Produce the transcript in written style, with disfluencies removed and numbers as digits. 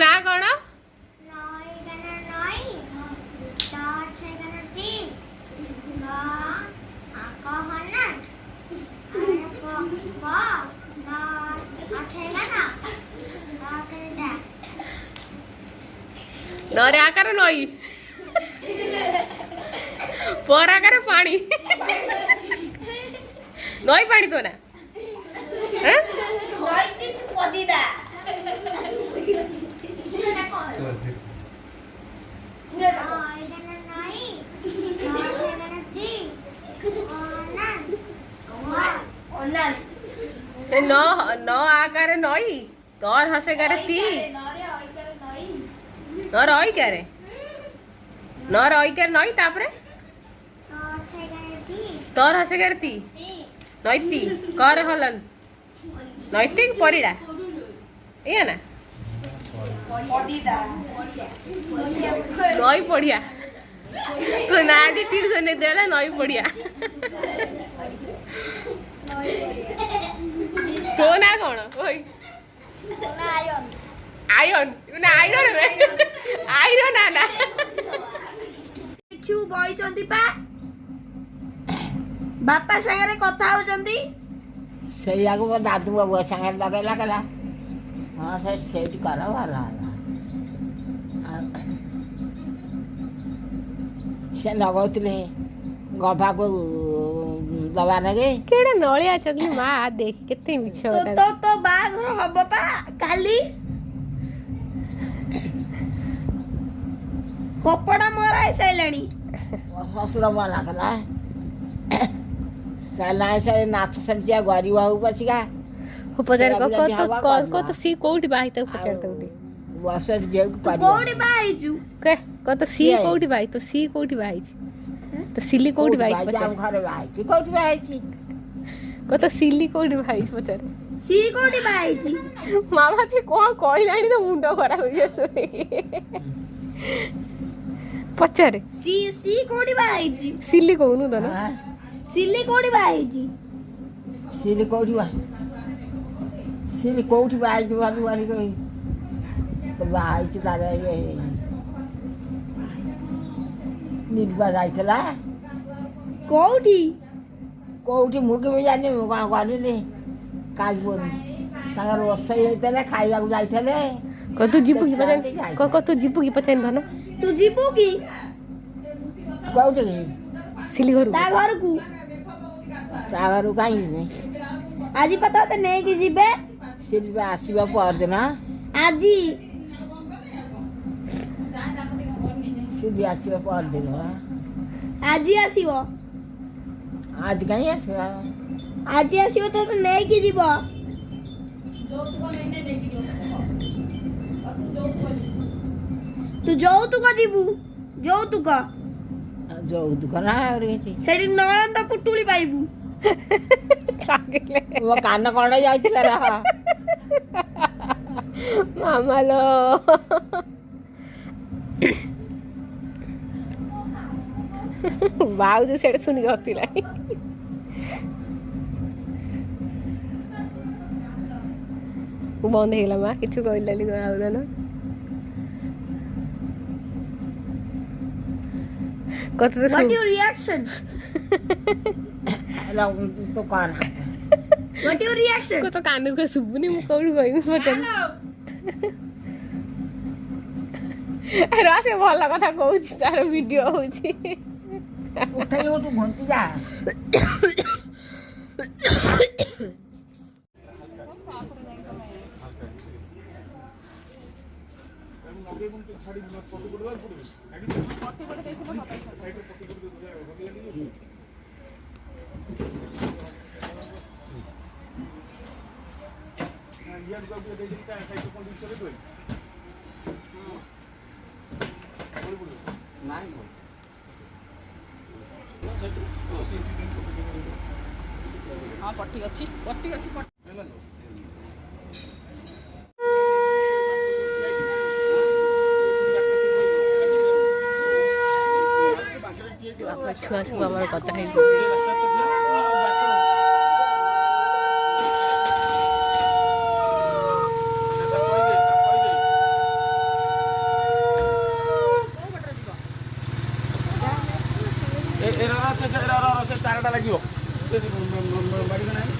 ନା କଣ? ନରେ ଆକାର ନଈ पर आकार पानी नई पानी तो ना न आकार नई तोर हसे करे ती नर ओई करे नर ओई करे नई तापरे तोर हसे करे ती नैती कर हलन नैतिक परिडा ए ना नई पड़िया तो ना दी ट्यूशन ने देला नई पड़िया तो ना कौन ओई आयरन ना आयरन में आयरन आना क्यों बॉय चंदी पा बापा संगे कथा हो चंदी से आगु मो दादू बाबू संगे लगेला कला हां से सेट करा वाला से लगौतले गभा को दवा लगे केडा नळिया चगली मा देख केते मिछ बता तो बाघर हबो पा काली कपड़ा मोरा सैलानी ससुर वाला कला कला से नाच संतिया गरी बाबू बसिका हो पचार को तो सी कोठी बाई तक पचार तोटी वसर जे कोठी बाई जू के को तो सी कोठी बाई तो सी कोठी बाई तो सिली कोठी बाई पचार घर बाई कोठी बाई को तो सिली कोठी बाई पचार सी कोठी बाई मामा से कोन कहलानी तो मुंडो खराब हो जसो पचारे सी सी कोठी बाई सिली कोनु त न सिली कोठी बाई सिली कोठी बाई सिली कोठी बाई वाली वाली कोई तो बाई की तारे ये निर्वा जाइतला कोठी कोठी मुके में जाने मु कोन कोनी काज बोली तागर ओसई हेतले खाइबा को जाइतले को तू जीपू की पचन को तू जीपू की पचन धन तू जीपू की कोठी सिली घर ता घर को काई नहीं आज पता तो नहीं कि जीबे सिलबा आसीबा पर दिन आजी सिलबा आसीबा पर दिन आजी आसीबो आज काई आसीबा आजी आसीबो तो नहीं कि जीबो तू যৌতুক দিবু যৌতুক যৌতুক না রে সেটি নয়ন তো পুটুলি পাইবু চাগলে ও কান কোন যাইছিল রা মামালো ବାଉଜ ସେଟା ଶୁଣିକି ହସିଲାଣି ବନ୍ଦ ହେଇଗଲା ମା କିଛି କହିଲାନି ବାଉଜ ନା कत तो What your reaction? ला तो कान What your reaction? को तो कानू को सुबुनी मु कोड गई पचन अरे से भला कथा कहूची तार वीडियो होची उठाई उठ घंटी जा हाँ पट्टी अच्छी छुआ छुआ हमारे कथा है ତାରଟା ଲାଗିବ। ବାଡ଼ିକ ନାହିଁ